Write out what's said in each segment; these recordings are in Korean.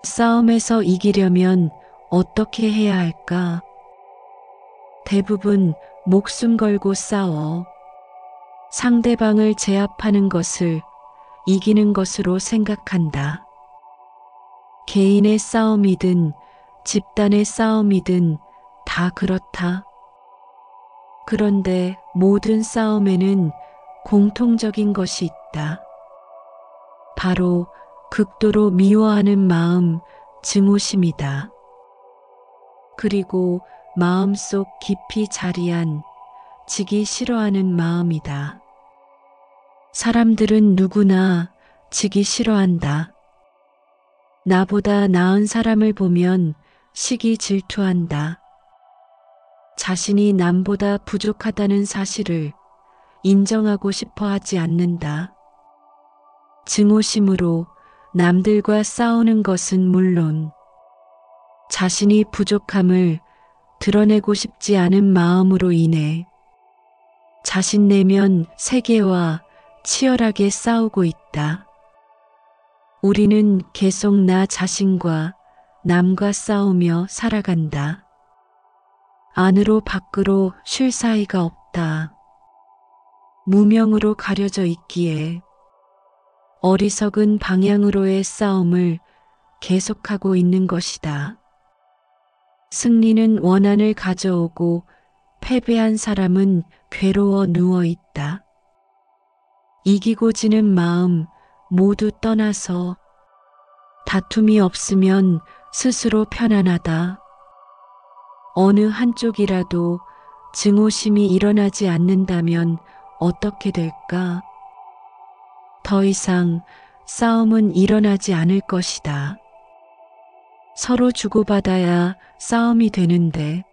싸움에서 이기려면 어떻게 해야 할까? 대부분 목숨 걸고 싸워. 상대방을 제압하는 것을 이기는 것으로 생각한다. 개인의 싸움이든 집단의 싸움이든 다 그렇다. 그런데 모든 싸움에는 공통적인 것이 있다. 바로 극도로 미워하는 마음, 증오심이다. 그리고 마음속 깊이 자리한 지기 싫어하는 마음이다. 사람들은 누구나 지기 싫어한다. 나보다 나은 사람을 보면 시기 질투한다. 자신이 남보다 부족하다는 사실을 인정하고 싶어 하지 않는다. 증오심으로 남들과 싸우는 것은 물론 자신이 부족함을 드러내고 싶지 않은 마음으로 인해 자신 내면 세계와 치열하게 싸우고 있다. 우리는 계속 나 자신과 남과 싸우며 살아간다. 안으로 밖으로 쉴 사이가 없다. 무명으로 가려져 있기에 어리석은 방향으로의 싸움을 계속하고 있는 것이다. 승리는 원한을 가져오고 패배한 사람은 괴로워 누워 있다. 이기고 지는 마음 모두 떠나서 다툼이 없으면 스스로 편안하다. 어느 한쪽이라도 증오심이 일어나지 않는다면 어떻게 될까? 더 이상 싸움은 일어나지 않을 것이다. 서로 주고받아야 싸움이 되는데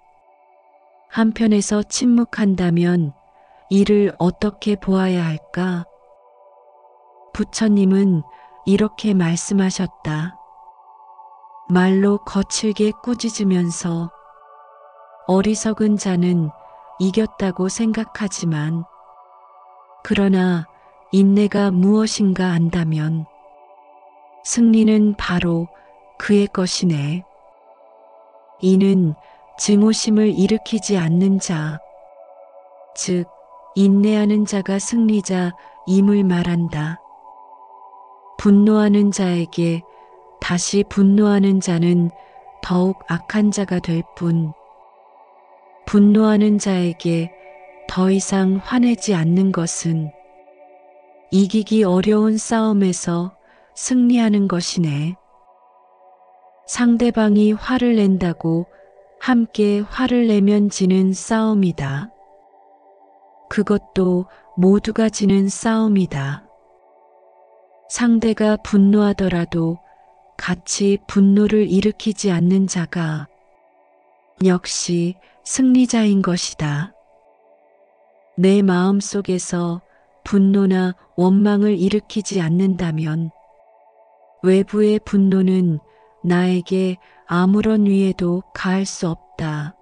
한편에서 침묵한다면 이를 어떻게 보아야 할까? 부처님은 이렇게 말씀하셨다. 말로 거칠게 꾸짖으면서 어리석은 자는 이겼다고 생각하지만 그러나 인내가 무엇인가 안다면 승리는 바로 그의 것이네. 이는 증오심을 일으키지 않는 자, 즉 인내하는 자가 승리자임을 말한다. 분노하는 자에게 다시 분노하는 자는 더욱 악한 자가 될 뿐, 분노하는 자에게 더 이상 화내지 않는 것은 이기기 어려운 싸움에서 승리하는 것이네. 상대방이 화를 낸다고 함께 화를 내면 지는 싸움이다. 그것도 모두가 지는 싸움이다. 상대가 분노하더라도 같이 분노를 일으키지 않는 자가 역시 승리자인 것이다. 내 마음 속에서 분노나 원망을 일으키지 않는다면 외부의 분노는 나에게 아무런 위해도 가할 수 없다.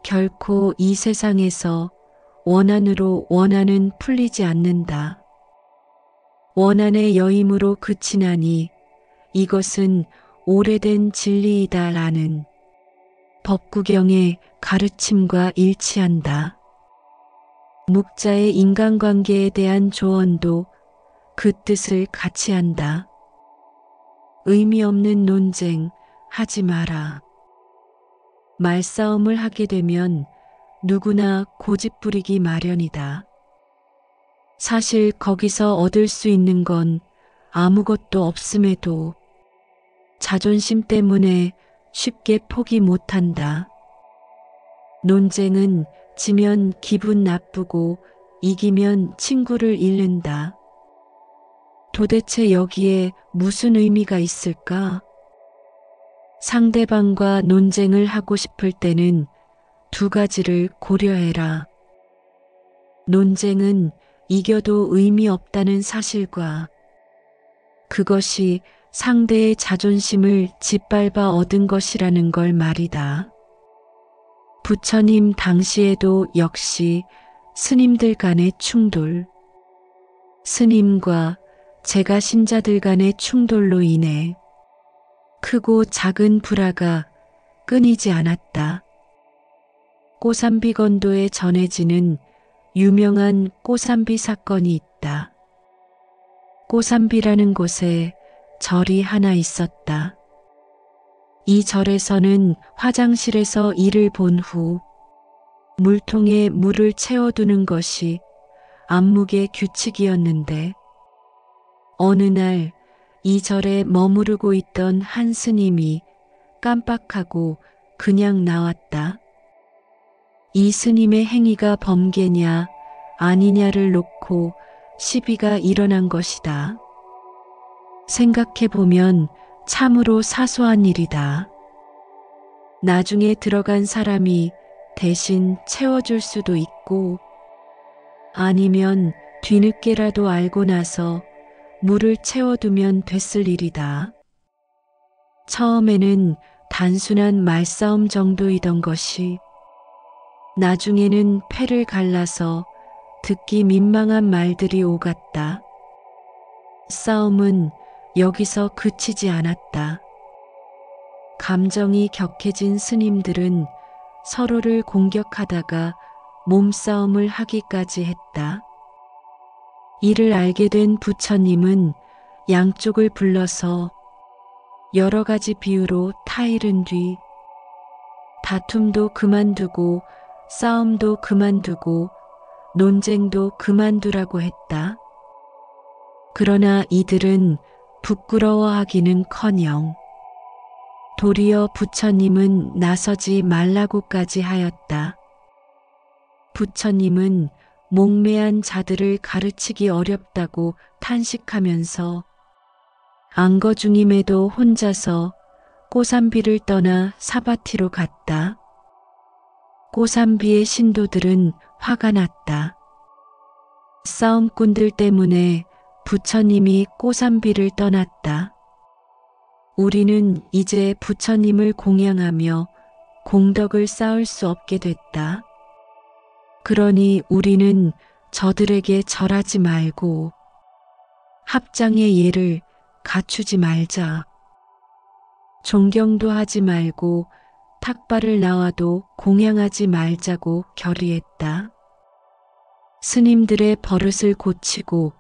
결코 이 세상에서 원한으로 원한은 풀리지 않는다. 원한의 여임으로 그치나니 이것은 오래된 진리이다라는 법구경의 가르침과 일치한다. 묵자의 인간관계에 대한 조언도 그 뜻을 같이 한다. 의미 없는 논쟁 하지 마라. 말싸움을 하게 되면 누구나 고집 부리기 마련이다. 사실 거기서 얻을 수 있는 건 아무것도 없음에도 자존심 때문에 쉽게 포기 못한다. 논쟁은 지면 기분 나쁘고 이기면 친구를 잃는다. 도대체 여기에 무슨 의미가 있을까? 상대방과 논쟁을 하고 싶을 때는 두 가지를 고려해라. 논쟁은 이겨도 의미 없다는 사실과 그것이 상대의 자존심을 짓밟아 얻은 것이라는 걸 말이다. 부처님 당시에도 역시 스님들 간의 충돌, 스님과 제가 신자들 간의 충돌로 인해 크고 작은 불화가 끊이지 않았다. 꼬삼비 건도에 전해지는 유명한 꼬삼비 사건이 있다. 꼬삼비라는 곳에 절이 하나 있었다. 이 절에서는 화장실에서 일을 본 후 물통에 물을 채워두는 것이 안목의 규칙이었는데 어느 날 이 절에 머무르고 있던 한 스님이 깜빡하고 그냥 나왔다. 이 스님의 행위가 범죄냐 아니냐를 놓고 시비가 일어난 것이다. 생각해보면 참으로 사소한 일이다. 나중에 들어간 사람이 대신 채워줄 수도 있고 아니면 뒤늦게라도 알고 나서 물을 채워두면 됐을 일이다. 처음에는 단순한 말싸움 정도이던 것이 나중에는 패를 갈라서 듣기 민망한 말들이 오갔다. 싸움은 여기서 그치지 않았다. 감정이 격해진 스님들은 서로를 공격하다가 몸싸움을 하기까지 했다. 이를 알게 된 부처님은 양쪽을 불러서 여러 가지 비유로 타이른 뒤 다툼도 그만두고 싸움도 그만두고 논쟁도 그만두라고 했다. 그러나 이들은 부끄러워하기는커녕 도리어 부처님은 나서지 말라고까지 하였다. 부처님은 목매한 자들을 가르치기 어렵다고 탄식하면서 안거 중임에도 혼자서 꼬삼비를 떠나 사바티로 갔다. 꼬삼비의 신도들은 화가 났다. 싸움꾼들 때문에 부처님이 꼬삼비를 떠났다. 우리는 이제 부처님을 공양하며 공덕을 쌓을 수 없게 됐다. 그러니 우리는 저들에게 절하지 말고 합장의 예를 갖추지 말자. 존경도 하지 말고 탁발을 나와도 공양하지 말자고 결의했다. 스님들의 버릇을 고치고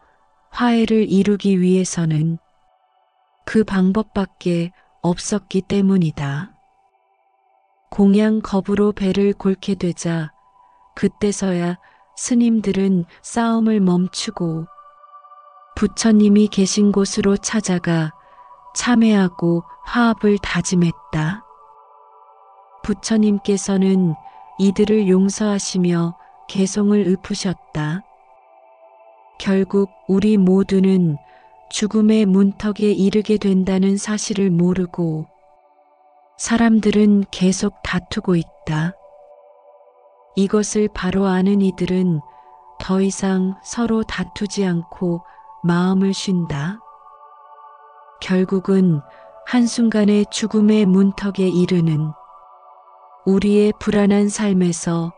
화해를 이루기 위해서는 그 방법밖에 없었기 때문이다. 공양 겁으로 배를 골게 되자 그때서야 스님들은 싸움을 멈추고 부처님이 계신 곳으로 찾아가 참회하고 화합을 다짐했다. 부처님께서는 이들을 용서하시며 개송을 읊으셨다. 결국 우리 모두는 죽음의 문턱에 이르게 된다는 사실을 모르고 사람들은 계속 다투고 있다. 이것을 바로 아는 이들은 더 이상 서로 다투지 않고 마음을 쉰다. 결국은 한순간에 죽음의 문턱에 이르는 우리의 불안한 삶에서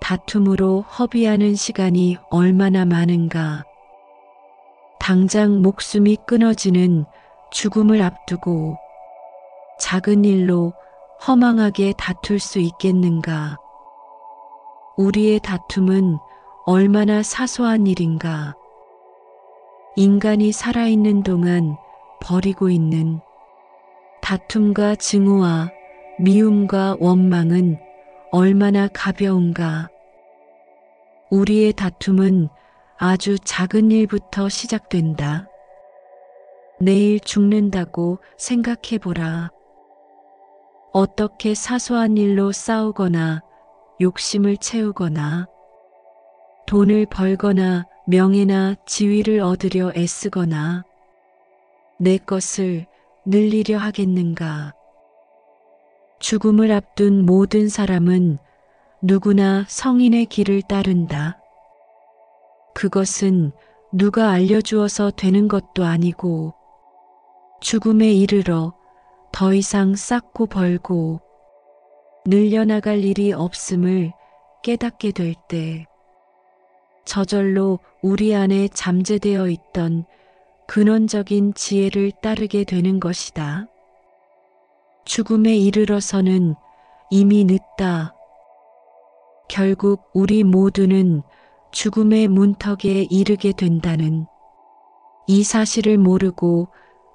다툼으로 허비하는 시간이 얼마나 많은가. 당장 목숨이 끊어지는 죽음을 앞두고 작은 일로 허망하게 다툴 수 있겠는가. 우리의 다툼은 얼마나 사소한 일인가. 인간이 살아있는 동안 버리고 있는 다툼과 증오와 미움과 원망은 얼마나 가벼운가. 우리의 다툼은 아주 작은 일부터 시작된다. 내일 죽는다고 생각해보라. 어떻게 사소한 일로 싸우거나 욕심을 채우거나 돈을 벌거나 명예나 지위를 얻으려 애쓰거나 내 것을 늘리려 하겠는가. 죽음을 앞둔 모든 사람은 누구나 성인의 길을 따른다. 그것은 누가 알려주어서 되는 것도 아니고 죽음에 이르러 더 이상 쌓고 벌고 늘려나갈 일이 없음을 깨닫게 될 때 저절로 우리 안에 잠재되어 있던 근원적인 지혜를 따르게 되는 것이다. 죽음에 이르러서는 이미 늦다. 결국 우리 모두는 죽음의 문턱에 이르게 된다는 이 사실을 모르고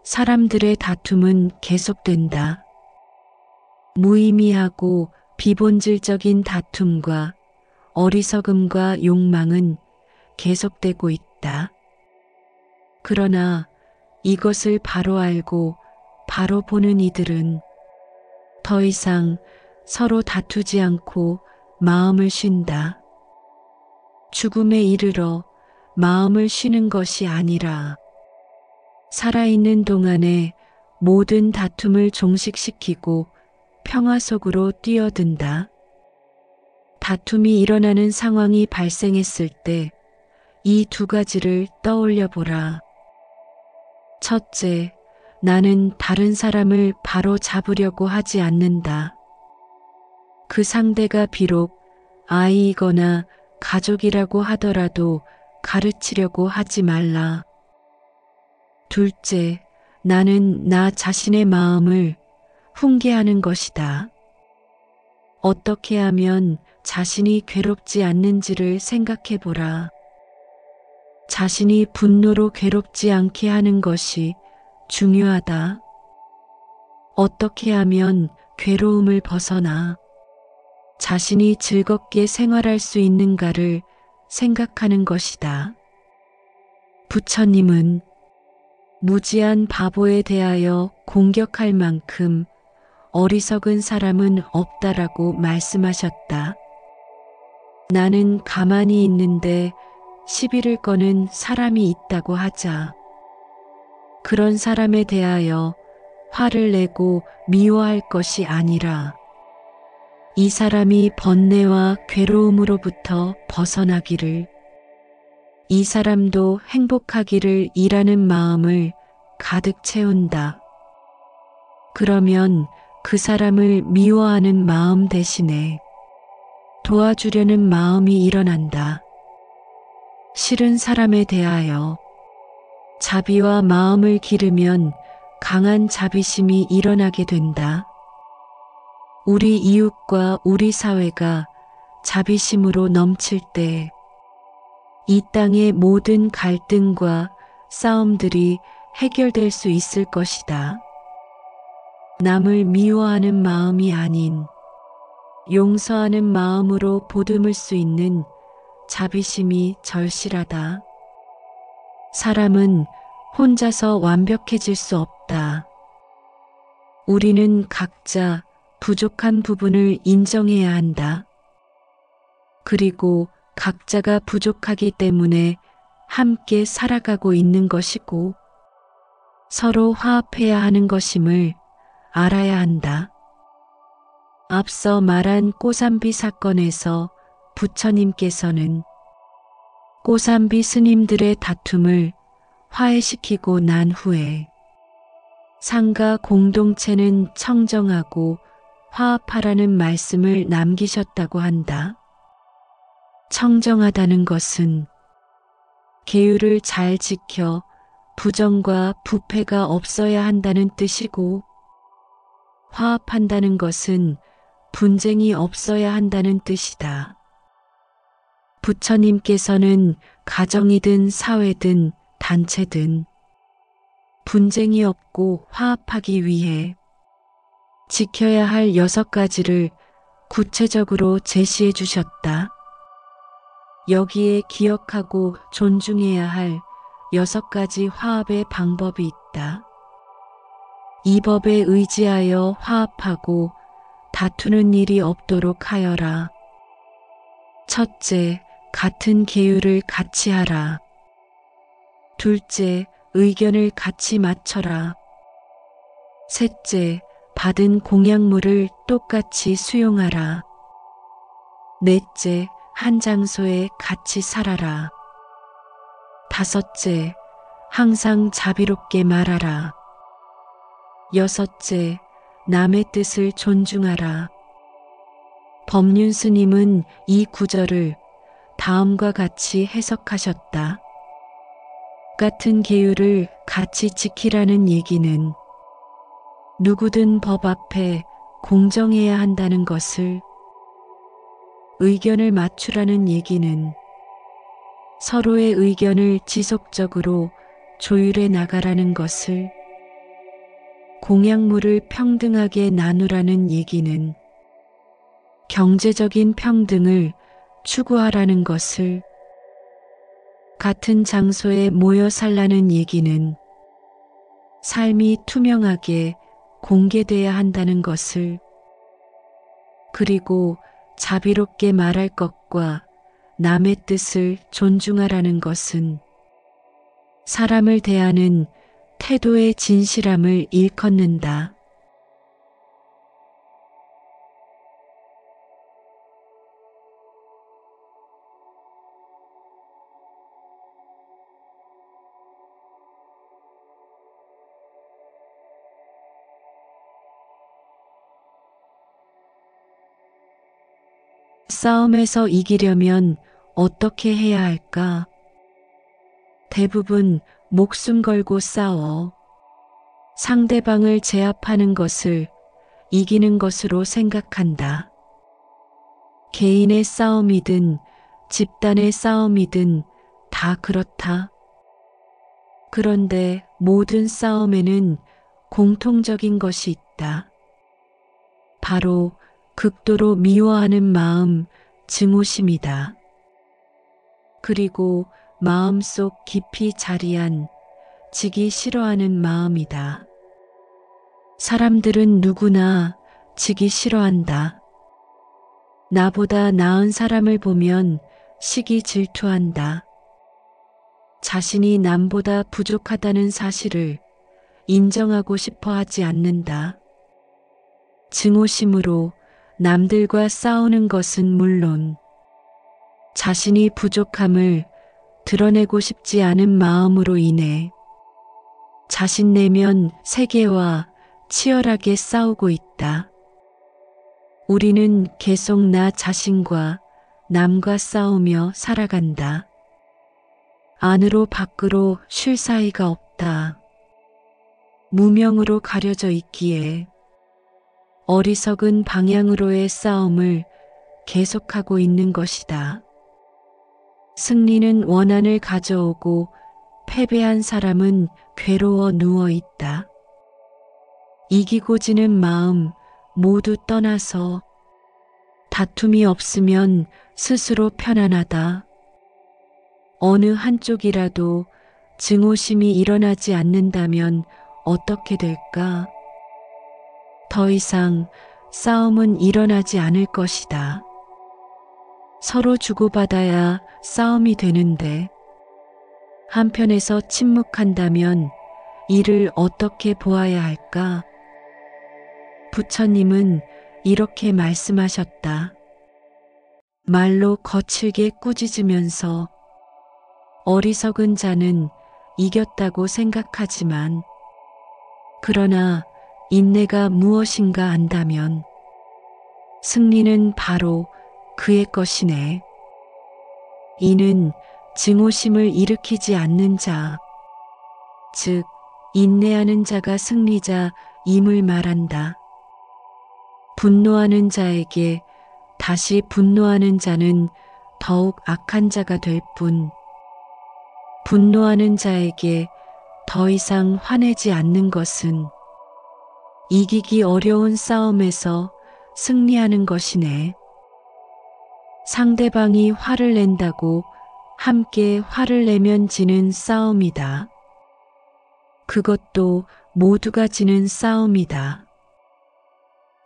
사람들의 다툼은 계속된다. 무의미하고 비본질적인 다툼과 어리석음과 욕망은 계속되고 있다. 그러나 이것을 바로 알고 바로 보는 이들은 더 이상 서로 다투지 않고 마음을 쉰다. 죽음에 이르러 마음을 쉬는 것이 아니라 살아있는 동안에 모든 다툼을 종식시키고 평화 속으로 뛰어든다. 다툼이 일어나는 상황이 발생했을 때 이 두 가지를 떠올려 보라. 첫째, 나는 다른 사람을 바로 잡으려고 하지 않는다. 그 상대가 비록 아이이거나 가족이라고 하더라도 가르치려고 하지 말라. 둘째, 나는 나 자신의 마음을 훈계하는 것이다. 어떻게 하면 자신이 괴롭지 않는지를 생각해 보라. 자신이 분노로 괴롭지 않게 하는 것이 중요하다. 어떻게 하면 괴로움을 벗어나 자신이 즐겁게 생활할 수 있는가를 생각하는 것이다. 부처님은 무지한 바보에 대하여 공격할 만큼 어리석은 사람은 없다라고 말씀하셨다. 나는 가만히 있는데 시비를 거는 사람이 있다고 하자. 그런 사람에 대하여 화를 내고 미워할 것이 아니라 이 사람이 번뇌와 괴로움으로부터 벗어나기를, 이 사람도 행복하기를 이라는 마음을 가득 채운다. 그러면 그 사람을 미워하는 마음 대신에 도와주려는 마음이 일어난다. 싫은 사람에 대하여 자비와 마음을 기르면 강한 자비심이 일어나게 된다. 우리 이웃과 우리 사회가 자비심으로 넘칠 때 이 땅의 모든 갈등과 싸움들이 해결될 수 있을 것이다. 남을 미워하는 마음이 아닌 용서하는 마음으로 보듬을 수 있는 자비심이 절실하다. 사람은 혼자서 완벽해질 수 없다. 우리는 각자 부족한 부분을 인정해야 한다. 그리고 각자가 부족하기 때문에 함께 살아가고 있는 것이고 서로 화합해야 하는 것임을 알아야 한다. 앞서 말한 꼬삼비 사건에서 부처님께서는 꼬삼비 스님들의 다툼을 화해시키고 난 후에 상가 공동체는 청정하고 화합하라는 말씀을 남기셨다고 한다. 청정하다는 것은 계율을 잘 지켜 부정과 부패가 없어야 한다는 뜻이고, 화합한다는 것은 분쟁이 없어야 한다는 뜻이다. 부처님께서는 가정이든 사회든 단체든 분쟁이 없고 화합하기 위해 지켜야 할 6가지를 구체적으로 제시해 주셨다. 여기에 기억하고 존중해야 할 6가지 화합의 방법이 있다. 이 법에 의지하여 화합하고 다투는 일이 없도록 하여라. 첫째, 같은 계율을 같이 하라. 둘째, 의견을 같이 맞춰라. 셋째, 받은 공약물을 똑같이 수용하라. 넷째, 한 장소에 같이 살아라. 다섯째, 항상 자비롭게 말하라. 여섯째, 남의 뜻을 존중하라. 법륜 스님은 이 구절을 다음과 같이 해석하셨다. 같은 계율을 같이 지키라는 얘기는 누구든 법 앞에 공정해야 한다는 것을, 의견을 맞추라는 얘기는 서로의 의견을 지속적으로 조율해 나가라는 것을, 공약물을 평등하게 나누라는 얘기는 경제적인 평등을 추구하라는 것을, 같은 장소에 모여 살라는 얘기는 삶이 투명하게 공개돼야 한다는 것을, 그리고 자비롭게 말할 것과 남의 뜻을 존중하라는 것은 사람을 대하는 태도의 진실함을 일컫는다. 싸움에서 이기려면 어떻게 해야 할까? 대부분 목숨 걸고 싸워 상대방을 제압하는 것을 이기는 것으로 생각한다. 개인의 싸움이든 집단의 싸움이든 다 그렇다. 그런데 모든 싸움에는 공통적인 것이 있다. 바로 극도로 미워하는 마음, 증오심이다. 그리고 마음속 깊이 자리한 지기 싫어하는 마음이다. 사람들은 누구나 지기 싫어한다. 나보다 나은 사람을 보면 시기 질투한다. 자신이 남보다 부족하다는 사실을 인정하고 싶어 하지 않는다. 증오심으로 남들과 싸우는 것은 물론 자신이 부족함을 드러내고 싶지 않은 마음으로 인해 자신 내면 세계와 치열하게 싸우고 있다. 우리는 계속 나 자신과 남과 싸우며 살아간다. 안으로 밖으로 쉴 사이가 없다. 무명으로 가려져 있기에 어리석은 방향으로의 싸움을 계속하고 있는 것이다. 승리는 원한을 가져오고 패배한 사람은 괴로워 누워 있다. 이기고 지는 마음 모두 떠나서 다툼이 없으면 스스로 편안하다. 어느 한쪽이라도 증오심이 일어나지 않는다면 어떻게 될까? 더 이상 싸움은 일어나지 않을 것이다. 서로 주고받아야 싸움이 되는데 한편에서 침묵한다면 이를 어떻게 보아야 할까? 부처님은 이렇게 말씀하셨다. 말로 거칠게 꾸짖으면서 어리석은 자는 이겼다고 생각하지만 그러나 인내가 무엇인가 안다면 승리는 바로 그의 것이네. 이는 증오심을 일으키지 않는 자, 즉 인내하는 자가 승리자임을 말한다. 분노하는 자에게 다시 분노하는 자는 더욱 악한 자가 될 뿐, 분노하는 자에게 더 이상 화내지 않는 것은 이기기 어려운 싸움에서 승리하는 것이네. 상대방이 화를 낸다고 함께 화를 내면 지는 싸움이다. 그것도 모두가 지는 싸움이다.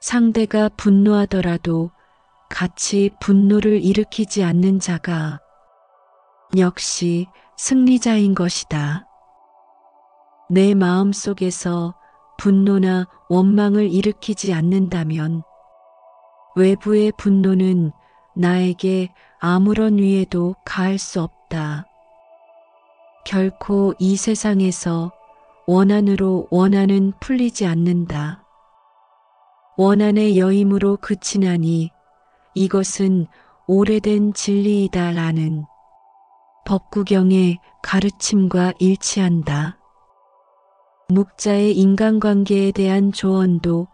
상대가 분노하더라도 같이 분노를 일으키지 않는 자가 역시 승리자인 것이다. 내 마음 속에서 분노나 원망을 일으키지 않는다면 외부의 분노는 나에게 아무런 위해도 가할 수 없다. 결코 이 세상에서 원한으로 원한은 풀리지 않는다. 원한의 여임으로 그치나니 이것은 오래된 진리이다라는 법구경의 가르침과 일치한다. 묵자의 인간관계에 대한 조언도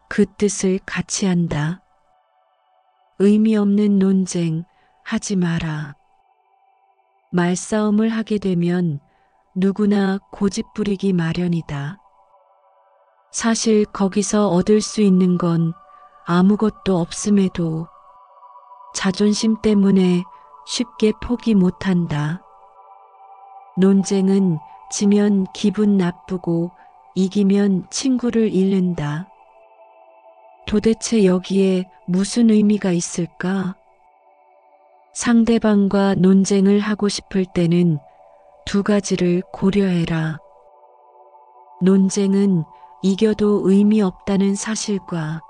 그 뜻을 같이 한다. 의미 없는 논쟁 하지 마라. 말싸움을 하게 되면 누구나 고집부리기 마련이다. 사실 거기서 얻을 수 있는 건 아무것도 없음에도 자존심 때문에 쉽게 포기 못한다. 논쟁은 지면 기분 나쁘고 이기면 친구를 잃는다. 도대체 여기에 무슨 의미가 있을까? 상대방과 논쟁을 하고 싶을 때는 두 가지를 고려해라. 논쟁은 이겨도 의미 없다는 사실과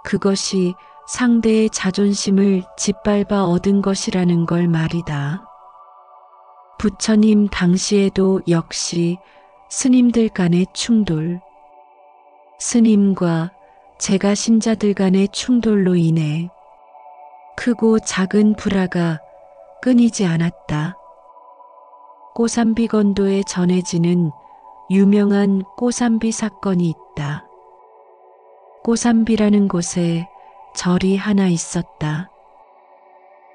그것이 상대의 자존심을 짓밟아 얻은 것이라는 걸 말이다. 부처님 당시에도 역시 스님들 간의 충돌, 스님과 제가 신자들 간의 충돌로 인해 크고 작은 불화가 끊이지 않았다. 꼬삼비 건도에 전해지는 유명한 꼬삼비 사건이 있다. 꼬삼비라는 곳에 절이 하나 있었다.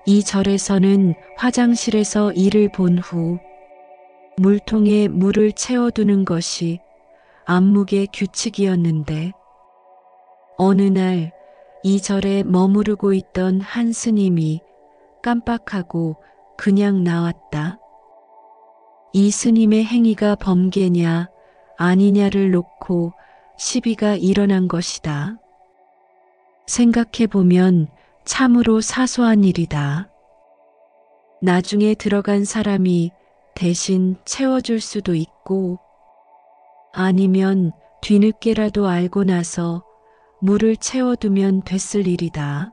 이 절에서는 화장실에서 이를 본 후 물통에 물을 채워두는 것이 암묵의 규칙이었는데 어느 날 이 절에 머무르고 있던 한 스님이 깜빡하고 그냥 나왔다. 이 스님의 행위가 범죄냐 아니냐를 놓고 시비가 일어난 것이다. 생각해보면 참으로 사소한 일이다. 나중에 들어간 사람이 대신 채워줄 수도 있고 아니면 뒤늦게라도 알고 나서 물을 채워두면 됐을 일이다.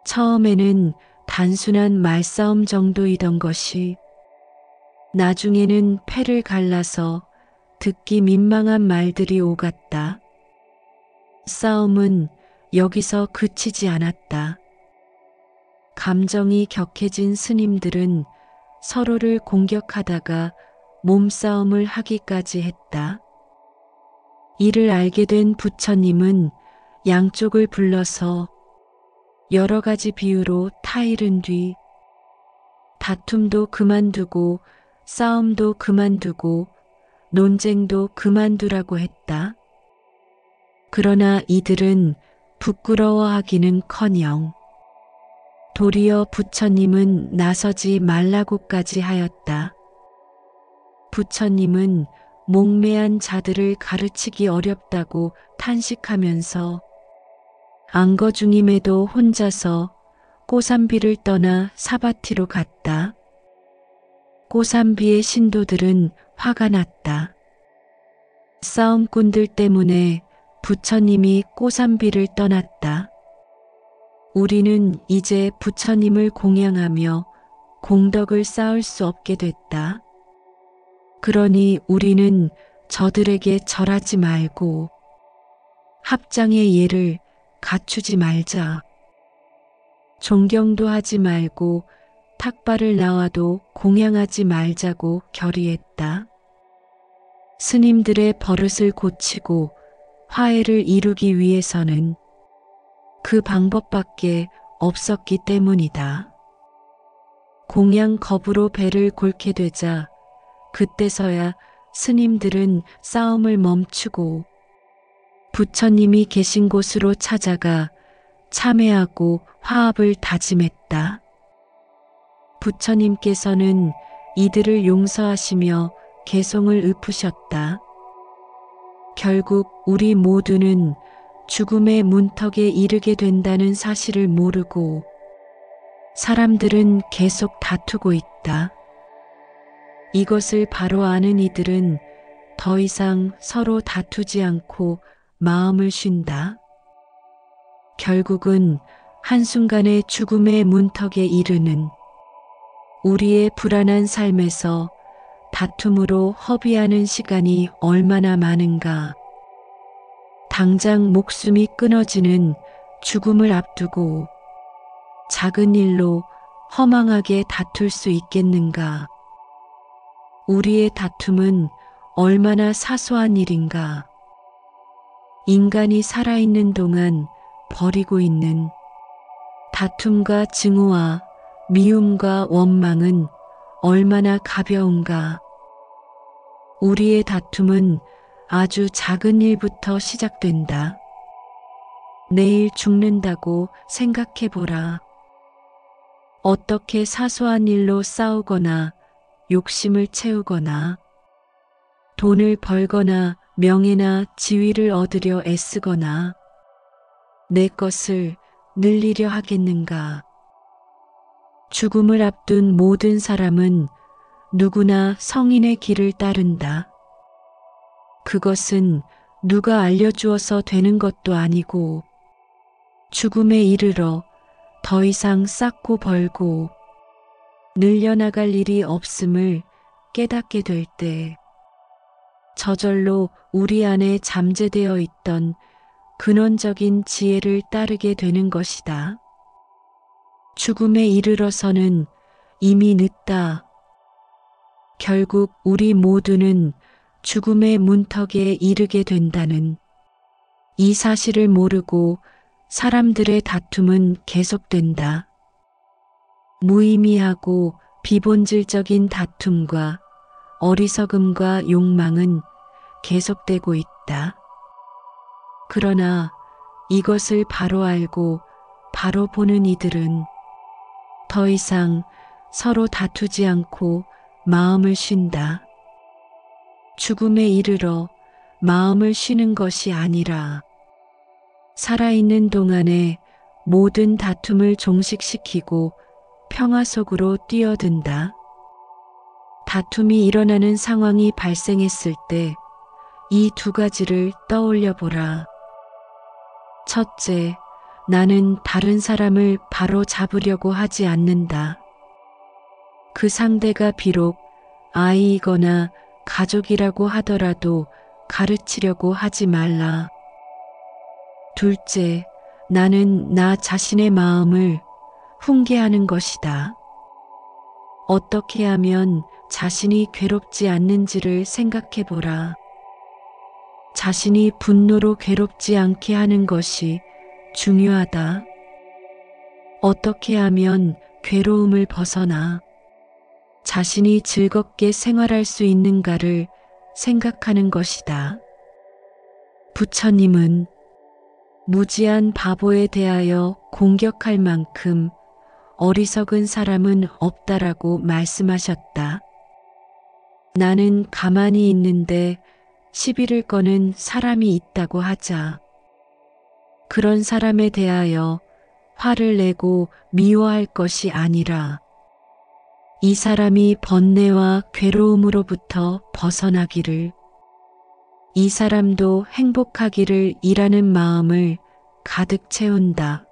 처음에는 단순한 말싸움 정도이던 것이 나중에는 패를 갈라서 듣기 민망한 말들이 오갔다. 싸움은 여기서 그치지 않았다. 감정이 격해진 스님들은 서로를 공격하다가 몸싸움을 하기까지 했다. 이를 알게 된 부처님은 양쪽을 불러서 여러 가지 비유로 타이른 뒤 다툼도 그만두고 싸움도 그만두고 논쟁도 그만두라고 했다. 그러나 이들은 부끄러워하기는커녕 도리어 부처님은 나서지 말라고까지 하였다. 부처님은 목매한 자들을 가르치기 어렵다고 탄식하면서 안거 중임에도 혼자서 꼬삼비를 떠나 사바티로 갔다. 꼬삼비의 신도들은 화가 났다. 싸움꾼들 때문에 부처님이 꼬삼비를 떠났다. 우리는 이제 부처님을 공양하며 공덕을 쌓을 수 없게 됐다. 그러니 우리는 저들에게 절하지 말고 합장의 예를 갖추지 말자. 존경도 하지 말고 탁발을 나와도 공양하지 말자고 결의했다. 스님들의 버릇을 고치고 화해를 이루기 위해서는 그 방법밖에 없었기 때문이다. 공양 겁으로 배를 골게 되자 그때서야 스님들은 싸움을 멈추고 부처님이 계신 곳으로 찾아가 참회하고 화합을 다짐했다. 부처님께서는 이들을 용서하시며 개송을 읊으셨다. 결국 우리 모두는 죽음의 문턱에 이르게 된다는 사실을 모르고 사람들은 계속 다투고 있다. 이것을 바로 아는 이들은 더 이상 서로 다투지 않고 마음을 쉰다. 결국은 한순간에 죽음의 문턱에 이르는 우리의 불안한 삶에서 다툼으로 허비하는 시간이 얼마나 많은가. 당장 목숨이 끊어지는 죽음을 앞두고 작은 일로 허망하게 다툴 수 있겠는가. 우리의 다툼은 얼마나 사소한 일인가. 인간이 살아있는 동안 버리고 있는 다툼과 증오와 미움과 원망은 얼마나 가벼운가. 우리의 다툼은 아주 작은 일부터 시작된다. 내일 죽는다고 생각해보라. 어떻게 사소한 일로 싸우거나 욕심을 채우거나 돈을 벌거나 명예나 지위를 얻으려 애쓰거나 내 것을 늘리려 하겠는가. 죽음을 앞둔 모든 사람은 누구나 성인의 길을 따른다. 그것은 누가 알려주어서 되는 것도 아니고 죽음에 이르러 더 이상 쌓고 벌고 늘려나갈 일이 없음을 깨닫게 될 때 저절로 우리 안에 잠재되어 있던 근원적인 지혜를 따르게 되는 것이다. 죽음에 이르러서는 이미 늦다. 결국 우리 모두는 죽음의 문턱에 이르게 된다는 이 사실을 모르고 사람들의 다툼은 계속된다. 무의미하고 비본질적인 다툼과 어리석음과 욕망은 계속되고 있다. 그러나 이것을 바로 알고 바로 보는 이들은 더 이상 서로 다투지 않고 마음을 쉰다. 죽음에 이르러 마음을 쉬는 것이 아니라 살아있는 동안에 모든 다툼을 종식시키고 평화 속으로 뛰어든다. 다툼이 일어나는 상황이 발생했을 때 이 두 가지를 떠올려 보라. 첫째, 나는 다른 사람을 바로 잡으려고 하지 않는다. 그 상대가 비록 아이이거나 가족이라고 하더라도 가르치려고 하지 말라. 둘째, 나는 나 자신의 마음을 훈계하는 것이다. 어떻게 하면 자신이 괴롭지 않는지를 생각해 보라. 자신이 분노로 괴롭지 않게 하는 것이 중요하다. 어떻게 하면 괴로움을 벗어나 자신이 즐겁게 생활할 수 있는가를 생각하는 것이다. 부처님은 무지한 바보에 대하여 공격할 만큼 어리석은 사람은 없다라고 말씀하셨다. 나는 가만히 있는데 시비를 거는 사람이 있다고 하자. 그런 사람에 대하여 화를 내고 미워할 것이 아니라 이 사람이 번뇌와 괴로움으로부터 벗어나기를, 이 사람도 행복하기를 이라는 마음을 가득 채운다.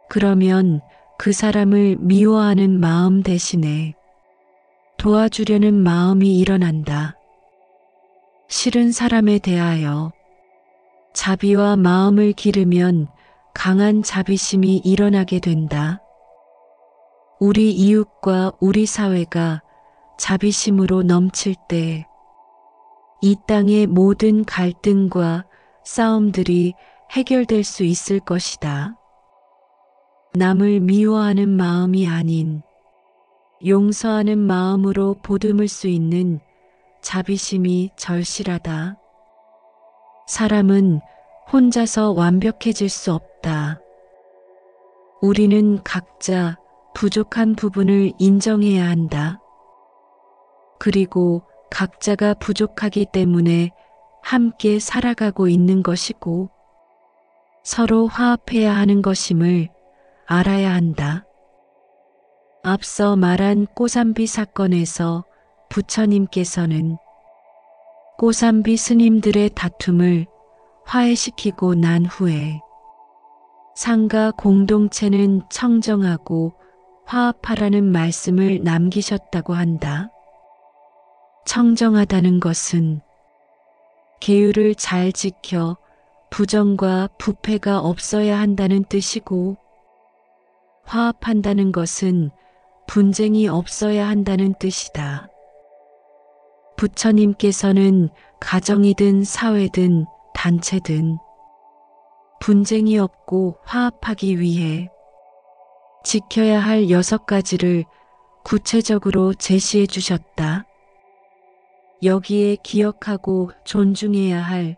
그러면 그 사람을 미워하는 마음 대신에 도와주려는 마음이 일어난다. 싫은 사람에 대하여 자비와 마음을 기르면 강한 자비심이 일어나게 된다. 우리 이웃과 우리 사회가 자비심으로 넘칠 때 이 땅의 모든 갈등과 싸움들이 해결될 수 있을 것이다. 남을 미워하는 마음이 아닌 용서하는 마음으로 보듬을 수 있는 자비심이 절실하다. 사람은 혼자서 완벽해질 수 없다. 우리는 각자 부족한 부분을 인정해야 한다. 그리고 각자가 부족하기 때문에 함께 살아가고 있는 것이고 서로 화합해야 하는 것임을 알아야 한다. 앞서 말한 꼬삼비 사건에서 부처님께서는 꼬삼비 스님들의 다툼을 화해시키고 난 후에 상가 공동체는 청정하고 화합하라는 말씀을 남기셨다고 한다. 청정하다는 것은 계율을 잘 지켜 부정과 부패가 없어야 한다는 뜻이고, 화합한다는 것은 분쟁이 없어야 한다는 뜻이다. 부처님께서는 가정이든 사회든 단체든 분쟁이 없고 화합하기 위해 지켜야 할 6가지를 구체적으로 제시해 주셨다. 여기에 기억하고 존중해야 할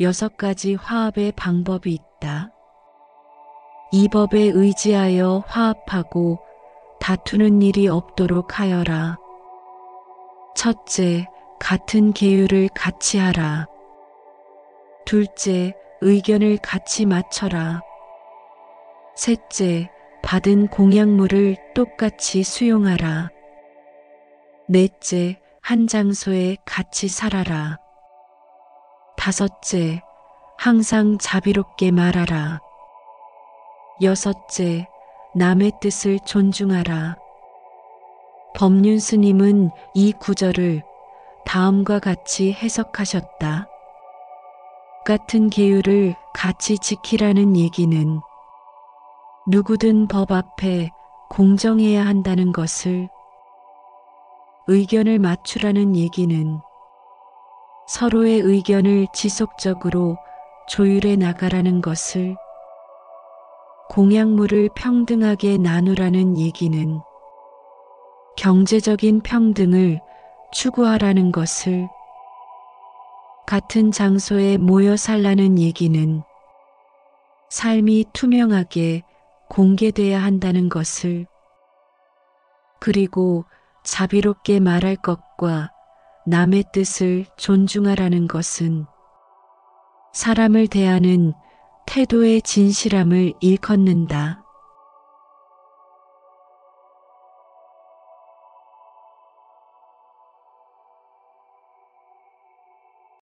6가지 화합의 방법이 있다. 이 법에 의지하여 화합하고 다투는 일이 없도록 하여라. 첫째, 같은 계율을 같이 하라. 둘째, 의견을 같이 맞춰라. 셋째, 받은 공약물을 똑같이 수용하라. 넷째, 한 장소에 같이 살아라. 다섯째, 항상 자비롭게 말하라. 여섯째, 남의 뜻을 존중하라. 법륜 스님은 이 구절을 다음과 같이 해석하셨다. 같은 계율을 같이 지키라는 얘기는 누구든 법 앞에 공정해야 한다는 것을, 의견을 맞추라는 얘기는 서로의 의견을 지속적으로 조율해 나가라는 것을, 공약물을 평등하게 나누라는 얘기는 경제적인 평등을 추구하라는 것을, 같은 장소에 모여 살라는 얘기는 삶이 투명하게 공개돼야 한다는 것을, 그리고 자비롭게 말할 것과 남의 뜻을 존중하라는 것은 사람을 대하는 태도의 진실함을 일컫는다.